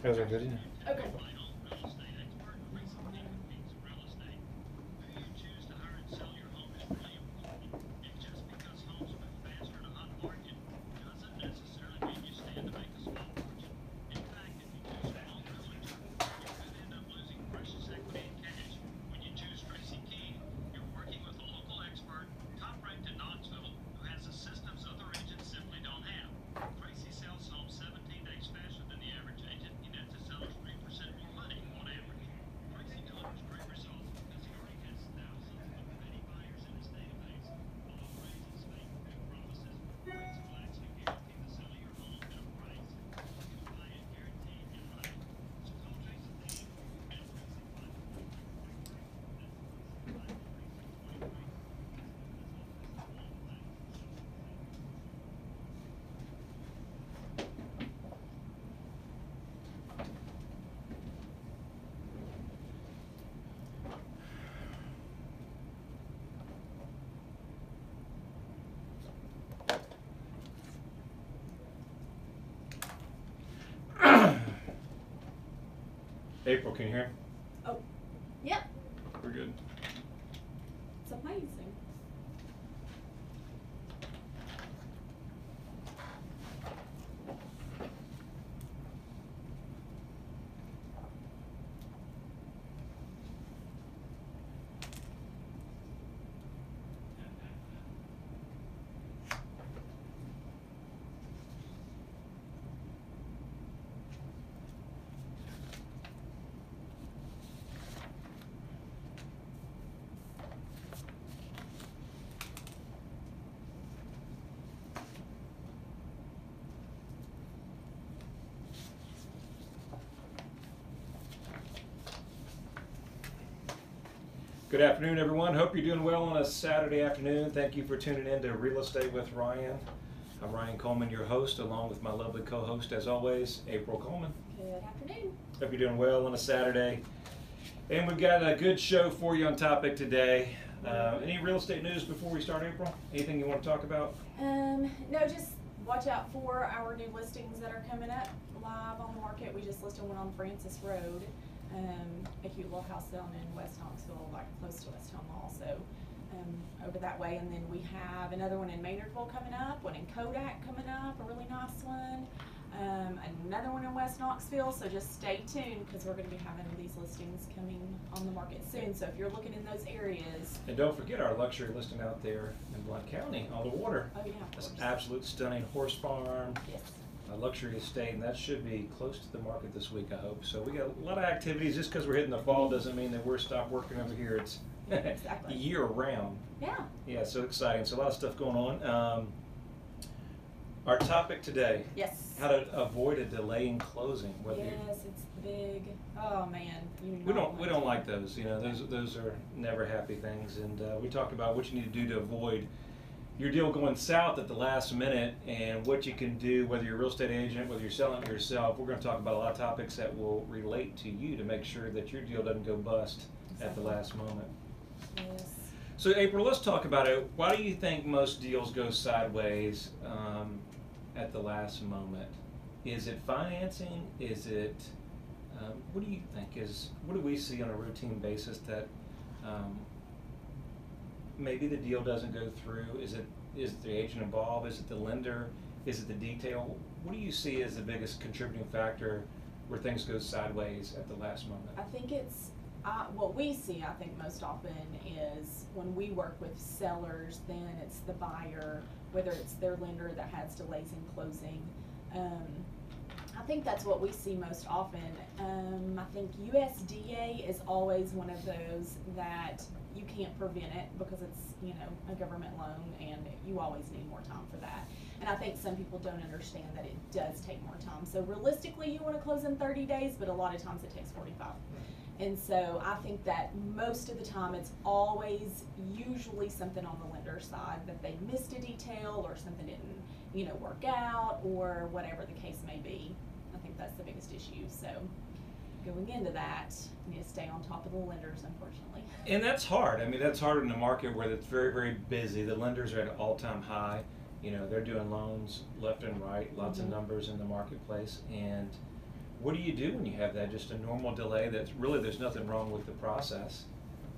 Those are good enough. Okay. April, can you hear? Oh, yep. We're good. It's amazing. Good afternoon, everyone. Hope you're doing well on a Saturday afternoon. Thank you for tuning in to Real Estate with Ryan. I'm Ryan Coleman, your host, along with my lovely co-host, as always, April Coleman. Good afternoon. Hope you're doing well on a Saturday. And we've got a good show for you on topic today. Any real estate news before we start, April? Anything you want to talk about? No, just watch out for our new listings that are coming up live on the market. We just listed one on Francis Road, a cute little house down in West Knoxville, like close to West Town Mall, so over that way. And then we have another one in Maynardville coming up, one in Kodak coming up, a really nice one. Another one in West Knoxville, so just stay tuned because we're going to be having these listings coming on the market soon. So if you're looking in those areas. And don't forget our luxury listing out there in Blount County on the water. Oh yeah, That's an absolute stunning horse farm. Yes. A luxury estate, and that should be close to the market this week, I hope. So we got a lot of activities. Just because we're hitting the fall doesn't mean that we're stopped working over here. It's Exactly. year round. Yeah. Yeah, so exciting. So a lot of stuff going on. Our topic today. Yes. How to avoid a delay in closing. Yes, it's big. Oh man, We don't like those. You know, those are never happy things. And we talk about what you need to do to avoid your deal going south at the last minute, and what you can do, whether you're a real estate agent, whether you're selling it yourself. We're going to talk about a lot of topics that will relate to you to make sure that your deal doesn't go bust at the last moment. Yes. So April, let's talk about it. Why do you think most deals go sideways at the last moment? Is it financing? Is it, what do you think what do we see on a routine basis that maybe the deal doesn't go through? Is the agent involved? Is it the lender? Is it the detail? What do you see as the biggest contributing factor where things go sideways at the last moment? I think it's what we see. I think most often is when we work with sellers, then it's the buyer, whether it's their lender that has delays in closing. I think that's what we see most often. I think USDA is always one of those that you can't prevent it because it's, you know, a government loan and you always need more time for that. And I think some people don't understand that it does take more time. So realistically you want to close in 30 days, but a lot of times it takes 45. And so I think that most of the time it's always usually something on the lender side, that they missed a detail or something didn't, you know, work out or whatever the case may be. I think that's the biggest issue. So going into that, you need to stay on top of the lenders, unfortunately. And that's hard. I mean, that's hard in a market where it's very, very busy. The lenders are at an all-time high. You know, they're doing loans left and right, lots of numbers in the marketplace. And what do you do when you have that, just a normal delay that's really, there's nothing wrong with the process.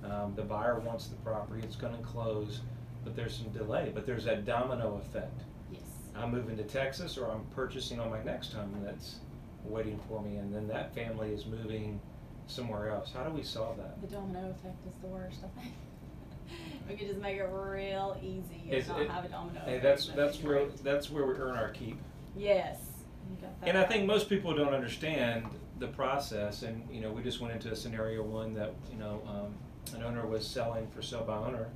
The buyer wants the property, it's gonna close, but there's some delay, but there's that domino effect. Yes. I'm moving to Texas, or I'm purchasing on my next home that's waiting for me, and then that family is moving somewhere else. How do we solve that? The domino effect is the worst, I think. We could just make it real easy and not have a domino Hey, effect. that's where we earn our keep. Yes. You got that And I right. think most people don't understand the process, and we just went into a scenario one that an owner was selling for sale by owner.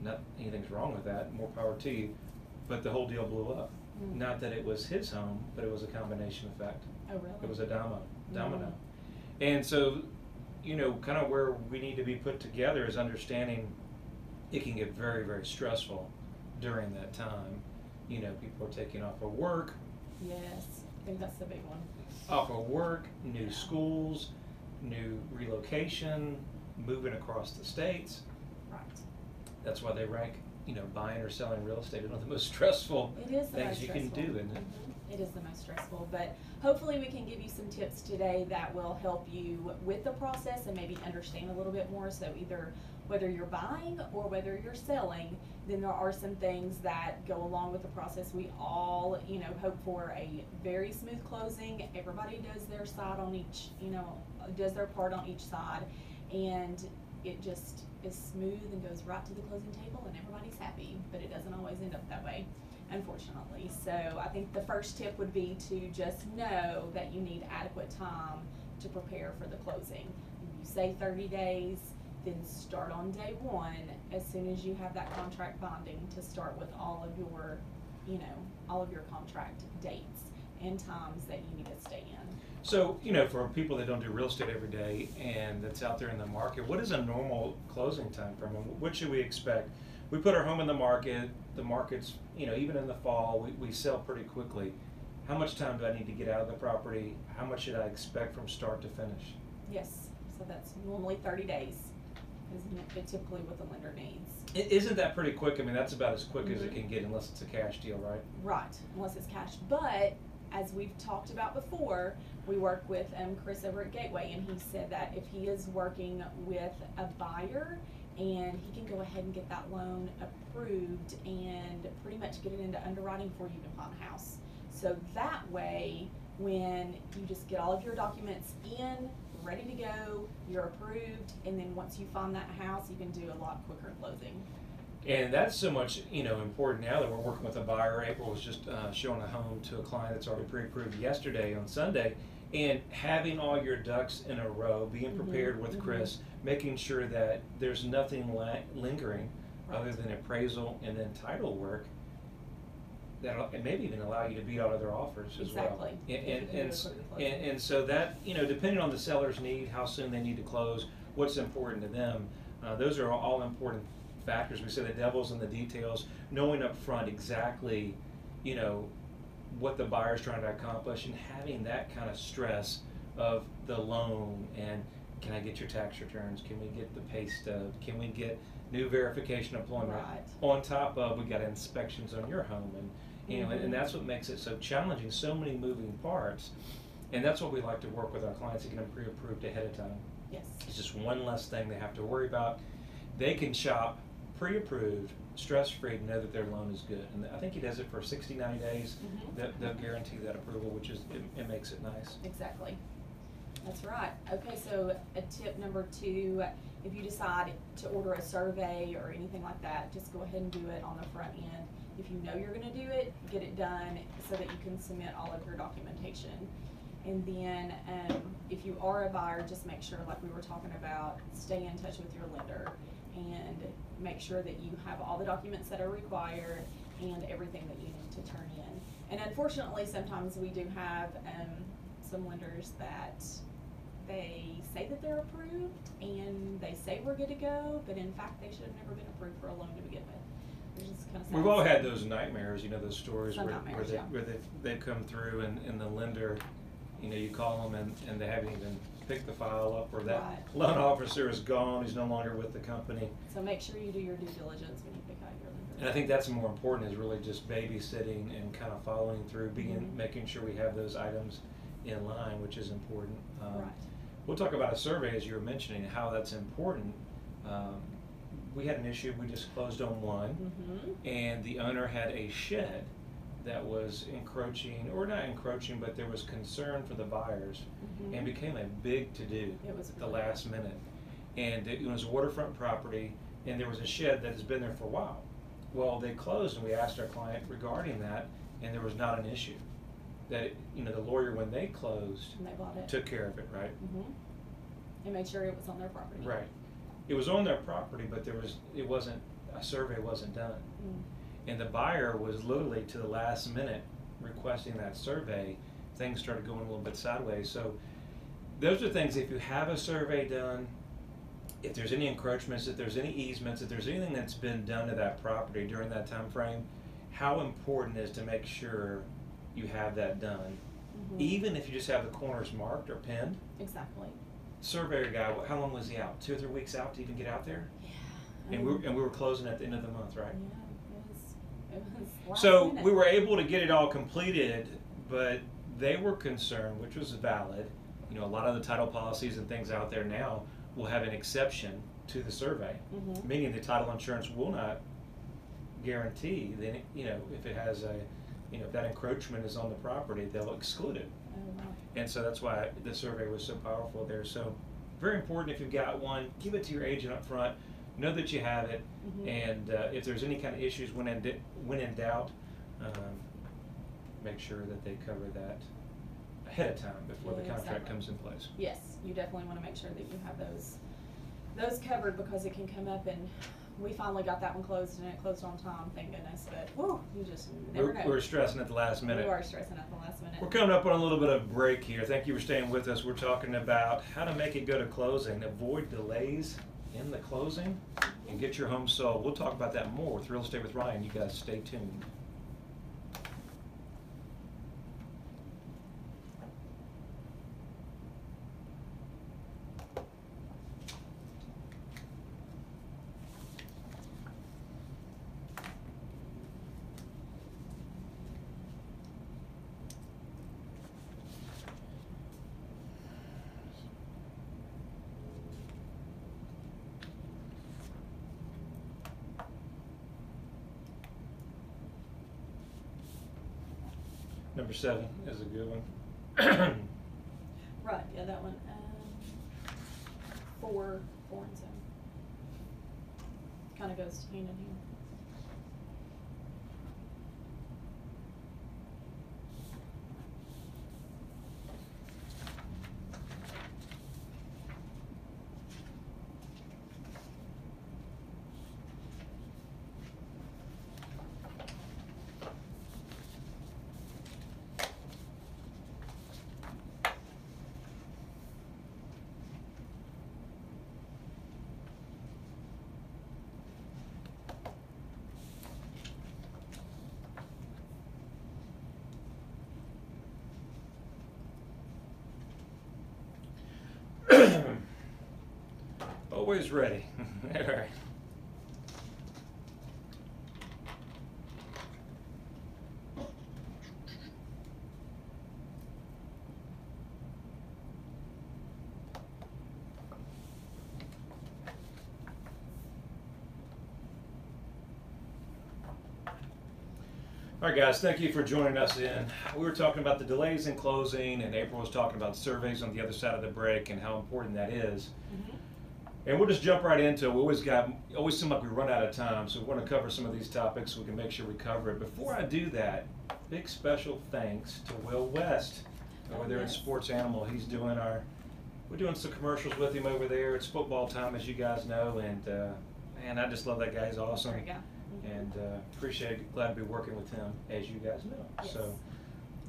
Not anything's wrong with that, more power to you, but the whole deal blew up. Mm. Not that it was his home, but it was a combination effect. Oh, really? It was a domino. Mm. And so, kind of where we need to be put together is understanding it can get very, very stressful during that time. People are taking off of work, Yes. I think that's the big one. new schools, new relocation, moving across the states. Right. That's why they rank, buying or selling real estate as one of the most stressful It is the things most you stressful. can do, isn't it? It is the most stressful, but hopefully we can give you some tips today that will help you with the process and maybe understand a little bit more. So either whether you're buying or whether you're selling, then there are some things that go along with the process. We all, hope for a very smooth closing. Everybody does their side on each, does their part on each side, and it just is smooth and goes right to the closing table and everybody's happy, but it doesn't always end up that way, unfortunately. So I think the first tip would be to just know that you need adequate time to prepare for the closing. You say 30 days, then start on day one as soon as you have that contract binding to start with all of your, all of your contract dates and times that you need to stay in. So, for people that don't do real estate every day and that's out there in the market, what is a normal closing time frame? And what should we expect? We put our home in the market's, even in the fall, we sell pretty quickly. How much time do I need to get out of the property? How much should I expect from start to finish? Yes, so that's normally 30 days is typically what the lender needs. Isn't that pretty quick? I mean, that's about as quick as it can get unless it's a cash deal, right? Right, unless it's cash. But as we've talked about before, we work with Chris over at Gateway, and he said that if he is working with a buyer and he can go ahead and get that loan approved and pretty much get it into underwriting before you even find a house. So that way, when you just get all of your documents in, ready to go, you're approved, and then once you find that house, you can do a lot quicker closing. And that's so much, important now that we're working with a buyer. April was just showing a home to a client that's already pre-approved yesterday on Sunday, and having all your ducks in a row, being prepared with Chris, making sure that there's nothing lingering other than appraisal and then title work, and maybe even allow you to beat out other offers as well. Exactly. And so that, depending on the seller's need, how soon they need to close, what's important to them, those are all important factors. We say the devil's in the details, knowing up front exactly, what the buyer's trying to accomplish, and having that kind of stress of the loan, and can I get your tax returns, can we get the pay stub, can we get new verification employment, Right. on top of we got inspections on your home, and and that's what makes it so challenging, so many moving parts, and that's what we like to work with our clients to get them pre-approved ahead of time. Yes. It's just one less thing they have to worry about. They can shop pre-approved, stress-free, to know that their loan is good. And I think he does it for 60, 90 days. They'll guarantee that approval, which is, it makes it nice. Exactly. That's right. Okay, so a tip number 2, if you decide to order a survey or anything like that, just go ahead and do it on the front end. If you know you're going to do it, get it done so that you can submit all of your documentation. And then if you are a buyer, just make sure, like we were talking about, stay in touch with your lender and make sure that you have all the documents that are required and everything that you need to turn in. And unfortunately, sometimes we do have some lenders that they say that they're approved and they say we're good to go, but in fact they should have never been approved for a loan to begin with. Which is kind of sad. We've all had those nightmares, those stories Some where nightmares, they've come through and the lender, you call them and they haven't even picked the file up, or that loan officer is gone, he's no longer with the company. So make sure you do your due diligence when you pick out your lender. And I think that's more important, is really just babysitting and kind of following through, making sure we have those items in line, which is important. Right. We'll talk about a survey, as you were mentioning, how that's important. We had an issue, we just closed on one, and the owner had a shed that was encroaching, or not encroaching, but there was concern for the buyers, and became a big to-do at the last minute. And it was a waterfront property, and there was a shed that has been there for a while. Well, they closed, and we asked our client regarding that, and there was not an issue. That, the lawyer, when they closed, And they bought it. took care of it, right? And made sure it was on their property. Right. It was on their property, but a survey wasn't done. And the buyer was literally to the last minute requesting that survey. Things started going a little bit sideways. So those are things, if you have a survey done, if there's any encroachments, if there's any easements, if there's anything that's been done to that property during that time frame, how important it is to make sure you have that done. Even if you just have the corners marked or pinned. Exactly. Surveyor guy, how long was he out? 2 or 3 weeks out to even get out there? Yeah. And we were closing at the end of the month, right? Yeah, it was last So minute. we were able to get it all completed, but they were concerned, which was valid. A lot of the title policies and things out there now will have an exception to the survey, meaning the title insurance will not guarantee that, if it has if that encroachment is on the property, they'll exclude it. Oh, wow. And so that's why the survey was so powerful there. So very important, if you've got one, give it to your agent up front. Know that you have it, and if there's any kind of issues when in doubt, make sure that they cover that ahead of time before the contract comes in place. Yes, you definitely want to make sure that you have those covered, because it can come up, and we finally got that one closed, and it closed on time, thank goodness. But whew, you just never know. We're stressing at the last minute. We are stressing at the last minute. We're coming up on a little bit of break here. Thank you for staying with us. We're talking about how to make it go to closing, avoid delays in the closing, and get your home sold. We'll talk about that more with Real Estate with Ryan. You guys stay tuned. Number 7 is a good one. Right, yeah, that one. 4 and 7. Kind of goes hand in hand. Always ready. All right. All right, guys, thank you for joining us in. We were talking about the delays in closing, and April was talking about surveys on the other side of the break and how important that is. And we'll just jump right into it. We always seem like we run out of time, so we want to cover some of these topics so we can make sure we cover it. Before I do that, big special thanks to Will West over there at Sports Animal. We're doing some commercials with him over there. It's football time, as you guys know, and man, I just love that guy. He's awesome. There you go. And appreciate it. Glad to be working with him, as you guys know. Yes, so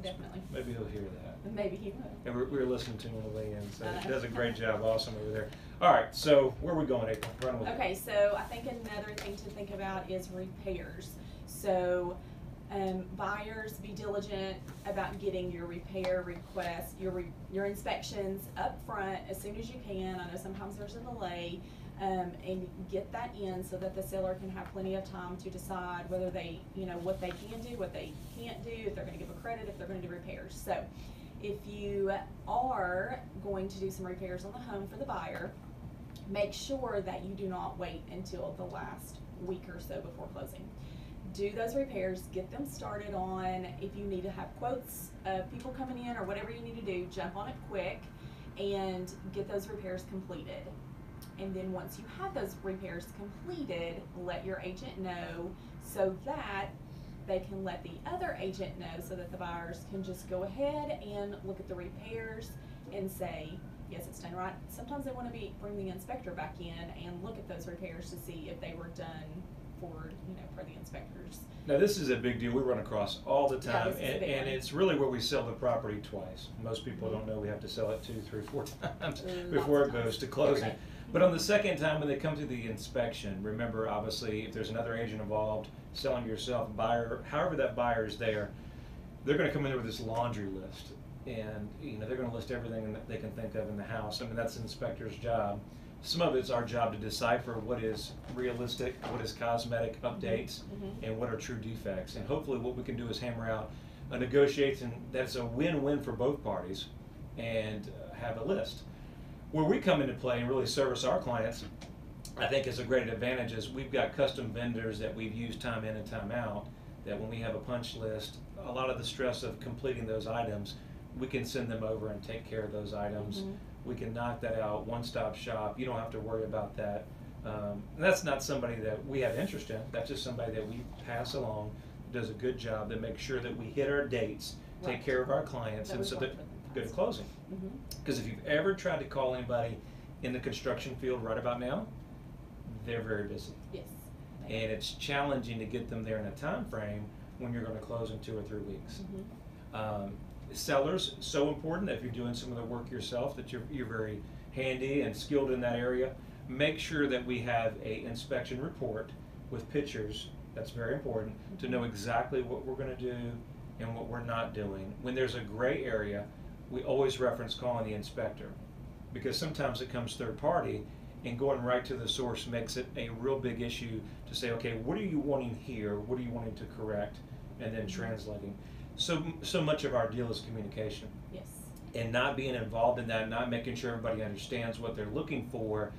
definitely. maybe he'll hear that. Maybe he will. And we were listening to him on the way in, so he does a great job. Awesome over there. All right, so where are we going, April? Run with it. Okay, so I think another thing to think about is repairs. So buyers, be diligent about getting your repair requests, your inspections up front as soon as you can. I know sometimes there's a delay, and get that in so that the seller can have plenty of time to decide whether they, what they can do, what they can't do, if they're going to give a credit, if they're going to do repairs. So If you are going to do some repairs on the home for the buyer, make sure that you do not wait until the last week or so before closing. Do those repairs, get them started on. If you need to have quotes of people coming in or whatever you need to do, jump on it quick and get those repairs completed. And then once you have those repairs completed, let your agent know so that they can let the other agent know, so that the buyers can just go ahead and look at the repairs and say, yes, it's done right. Sometimes they want to bring the inspector back in and look at those repairs to see if they were done for the inspectors. Now this is a big deal we run across all the time, this is a big and one. it's really where we sell the property twice. Most people don't know we have to sell it 2, 3, 4 times before it goes to closing. But on the second time when they come to the inspection, remember obviously if there's another agent involved, selling yourself, buyer, however that buyer is there, they're going to come in with this laundry list, and they're going to list everything that they can think of in the house. I mean, that's the inspector's job. Some of it's our job to decipher what is realistic, what is cosmetic updates, and what are true defects. And hopefully what we can do is hammer out a negotiation that's a win-win for both parties and have a list. Where we come into play and really service our clients, I think is a great advantage, is we've got custom vendors that we've used time in and time out, that when we have a punch list, a lot of the stress of completing those items, we can send them over and take care of those items. We can knock that out, one-stop shop. You don't have to worry about that. That's not somebody that we have interest in. That's just somebody that we pass along, does a good job, that makes sure that we hit our dates, take care of our clients, and so that go to closing. Because if you've ever tried to call anybody in the construction field right about now, they're very busy. Yes. And it's challenging to get them there in a time frame when you're going to close in 2 or 3 weeks. Sellers, so important that if you're doing some of the work yourself, that you're very handy and skilled in that area. Make sure that we have a inspection report with pictures. That's very important to know exactly what we're going to do and what we're not doing. When there's a gray area, we always reference calling the inspector, because sometimes it comes third party, and going right to the source makes it a real big issue to say, okay, what are you wanting here? What are you wanting to correct? And then translating. So much of our deal is communication. Yes. And not being involved in that, not making sure everybody understands what they're looking for,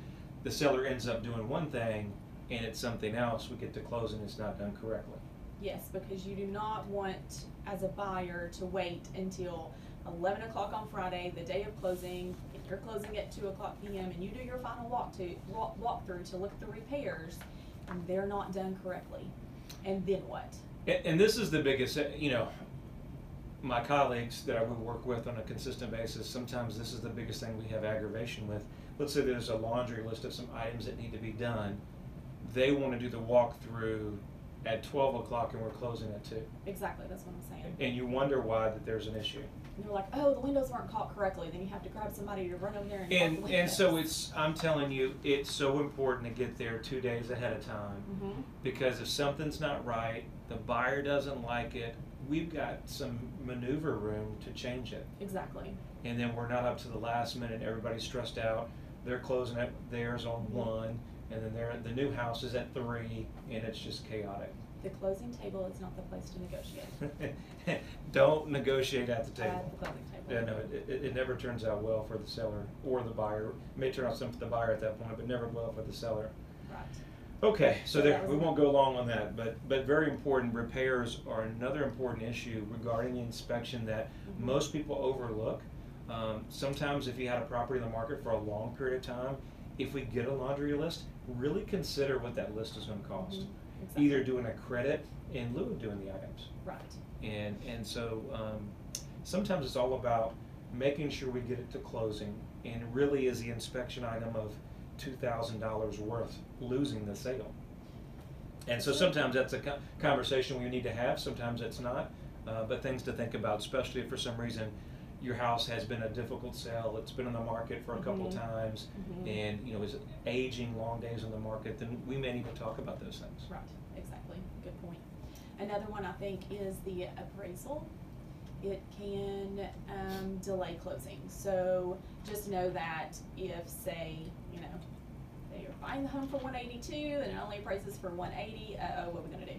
the seller ends up doing one thing and it's something else. We get to close and it's not done correctly. Yes, because you do not want, as a buyer, to wait until 11 o'clock on Friday, the day of closing. If you're closing at 2 o'clock p.m. and you do your final walkthrough to look at the repairs, and they're not done correctly, and then what? And this is the biggest, my colleagues that I would work with on a consistent basis, sometimes this is the biggest thing we have aggravation with. Let's say there's a laundry list of some items that need to be done. They want to do the walkthrough at 12 o'clock and we're closing at 2. Exactly, that's what I'm saying. And you wonder why that there's an issue. And you're like, oh, the windows weren't caulked correctly. Then you have to grab somebody to run over there and caulk the windows. And so I'm telling you, it's so important to get there 2 days ahead of time. Because if something's not right, the buyer doesn't like it, we've got some maneuver room to change it. Exactly. And then we're not up to the last minute, everybody's stressed out, they're closing at theirs on 1, and then the new house is at 3, and it's just chaotic. The closing table is not the place to negotiate. Don't negotiate at the table. At the closing table. Yeah, no, it never turns out well for the seller or the buyer. It may turn out something for the buyer at that point, but never well for the seller. Right. Okay, so we won't go long on that, but very important. Repairs are another important issue regarding the inspection that most people overlook. Sometimes if you had a property in the market for a long period of time, if we get a laundry list, really consider what that list is going to cost. Exactly. Either doing a credit in lieu of doing the items. Right. And so sometimes it's all about making sure we get it to closing, and it really is the inspection item of $2,000 worth losing the sale. And so sometimes that's a conversation we need to have, sometimes it's not, but things to think about, especially if for some reason your house has been a difficult sale, it's been on the market for a couple times, and is aging, long days on the market, then we may need to talk about those things. Right, exactly, good point. Another one I think is the appraisal. It can delay closing. So just know that if, say, they're buying the home for $182 and it only appraises for $180, what are we gonna do?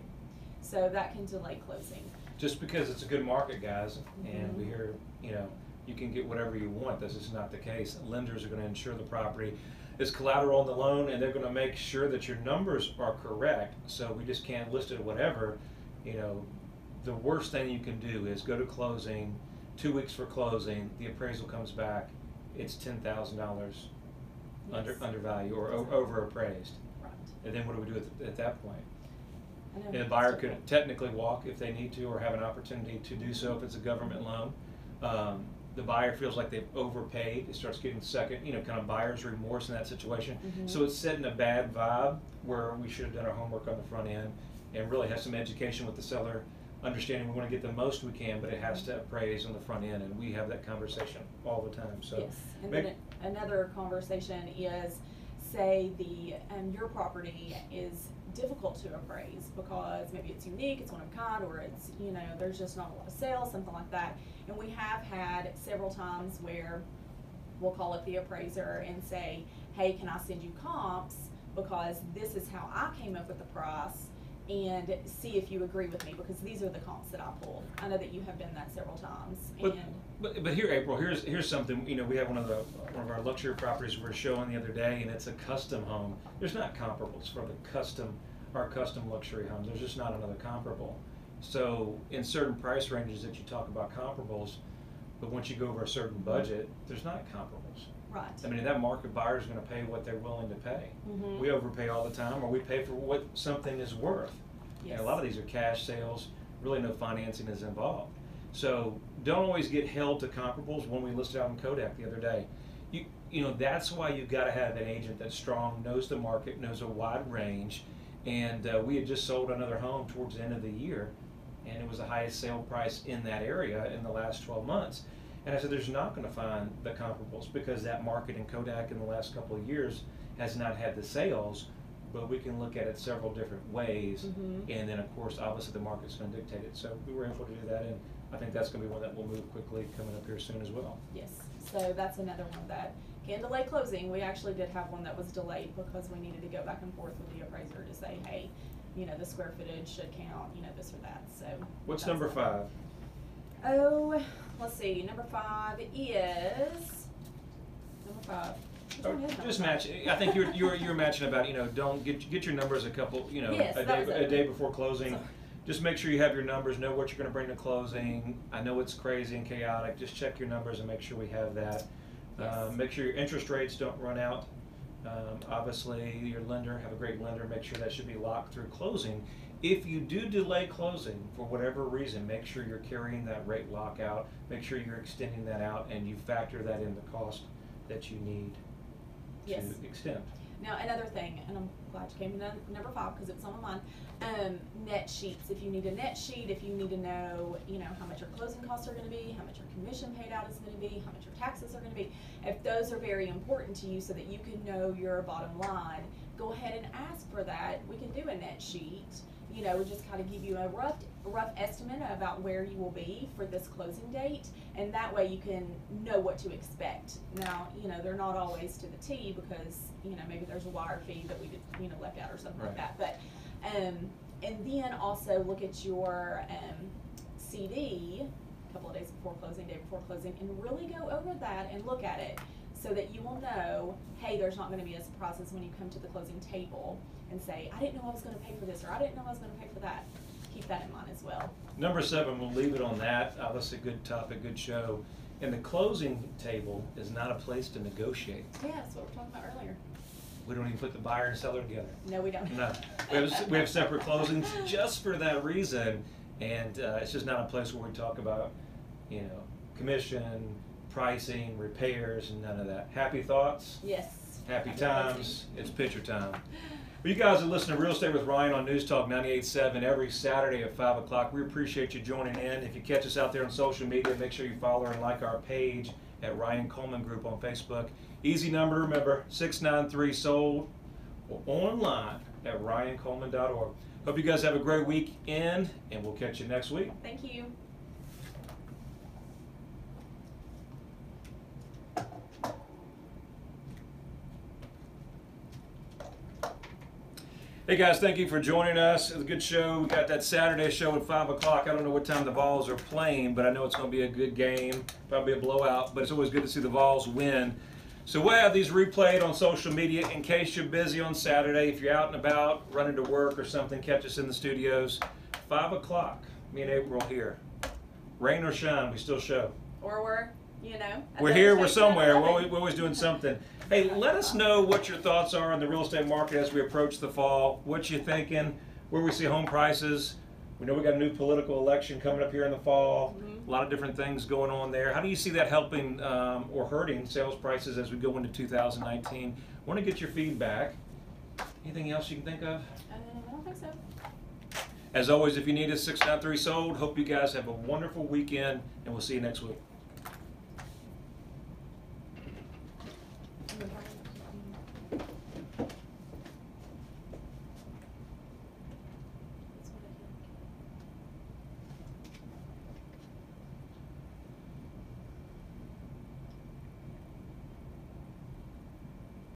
So that can delay closing. Just because it's a good market, guys, and we hear, you can get whatever you want. That's just not the case. Lenders are going to insure the property as collateral on the loan, and they're going to make sure that your numbers are correct. So we just can't list it whatever. You know, the worst thing you can do is go to closing, 2 weeks for closing, the appraisal comes back, it's $10,000 under value or over appraised. Right. And then what do we do at that point? I know. And the buyer could technically walk if they need to, or have an opportunity to do so if it's a government loan. The buyer feels like they've overpaid. It starts getting second, kind of buyer's remorse in that situation. Mm-hmm. So it's setting a bad vibe where we should have done our homework on the front end and really have some education with the seller, understanding we want to get the most we can, but it has to appraise on the front end, and we have that conversation all the time. So yes, and then another conversation is, say your property is difficult to appraise because maybe it's unique, it's one of a kind, or it's, there's just not a lot of sales, something like that. And we have had several times where we'll call up the appraiser and say, hey, can I send you comps because this is how I came up with the price, and see if you agree with me, because these are the comps that I pulled. I know that you have done that several times. But here, April, here's something. We have one of our luxury properties we're showing the other day, and it's a custom home. There's not comparables for our custom luxury homes. There's just not another comparable. So in certain price ranges that you talk about comparables, but once you go over a certain budget, there's not comparables. Right. I mean, that market buyer is going to pay what they're willing to pay. Mm-hmm. We overpay all the time, or we pay for what something is worth. Yes. And a lot of these are cash sales. Really, no financing is involved. So don't always get held to comparables. When we listed out in Kodak the other day, that's why you've got to have an agent that's strong, knows the market, knows a wide range. And we had just sold another home towards the end of the year, and it was the highest sale price in that area in the last 12 months. And I said, there's not going to find the comparables because that market in Kodak in the last couple of years has not had the sales, but we can look at it several different ways. Mm-hmm. And then, of course, obviously the market's going to dictate it. So we were able to do that, and I think that's going to be one that will move quickly coming up here soon as well. Yes, so that's another one that can delay closing. We actually did have one that was delayed because we needed to go back and forth with the appraiser to say, hey, the square footage should count, this or that. So what's number 5? Oh, let's see. Number 5 is number 5. Which one is number Just 5? match. I think you're matching about don't get your numbers a couple Yes, a day before closing. So, just make sure you have your numbers, know what you're going to bring to closing. I know it's crazy and chaotic. Just check your numbers and make sure we have that. Yes. Make sure your interest rates don't run out. Obviously, your lender, have a great lender, make sure that should be locked through closing. If you do delay closing for whatever reason, make sure you're carrying that rate lock out. Make sure you're extending that out, and you factor that in the cost that you need yes. to extend. Now, another thing, and I'm glad you came to number 5 because it's on my mind, net sheets. If you need a net sheet, if you need to know, how much your closing costs are going to be, how much your commission paid out is going to be, how much your taxes are going to be, if those are very important to you so that you can know your bottom line, go ahead and ask for that. We can do a net sheet. Just kind of give you a rough estimate about where you will be for this closing date, and that way you can know what to expect. Now, they're not always to the T because, maybe there's a wire fee that we left out or something Right. like that. But, and then also look at your CD a couple of days before closing, day before closing, and really go over that and look at it so that you will know, hey, there's not going to be a surprises when you come to the closing table and say, I didn't know I was going to pay for this, or I didn't know I was going to pay for that. Keep that in mind as well. Number 7, we'll leave it on that. Obviously, good topic, good show. And the closing table is not a place to negotiate. Yeah, that's what we were talking about earlier. We don't even put the buyer and seller together. No, we don't. No, we have separate closings just for that reason, and it's just not a place where we talk about, commission, pricing, repairs, and none of that. Happy thoughts? Yes. Happy times. It's picture time. Well, you guys are listening to Real Estate with Ryan on News Talk 98.7 every Saturday at 5 o'clock. We appreciate you joining in. If you catch us out there on social media, make sure you follow and like our page at Ryan Coleman Group on Facebook. Easy number to remember, 693-SOLD, or online at ryancoleman.org. Hope you guys have a great weekend, and we'll catch you next week. Thank you. Hey guys, thank you for joining us. It was a good show. We got that Saturday show at 5 o'clock. I don't know what time the Vols are playing, but I know it's going to be a good game. Probably a blowout, but it's always good to see the Vols win. So we'll have these replayed on social media in case you're busy on Saturday. If you're out and about, running to work or something, catch us in the studios. 5 o'clock. Me and April here. Rain or shine, we still show. Or we're, you know. We're here, we're somewhere. We're always doing something. Hey, let us know what your thoughts are on the real estate market as we approach the fall. What you thinking? Where we see home prices? We know we got a new political election coming up here in the fall. A lot of different things going on there. How do you see that helping or hurting sales prices as we go into 2019? Want to get your feedback. Anything else you can think of? I don't think so. As always, if you need us, 693 sold. Hope you guys have a wonderful weekend, and we'll see you next week.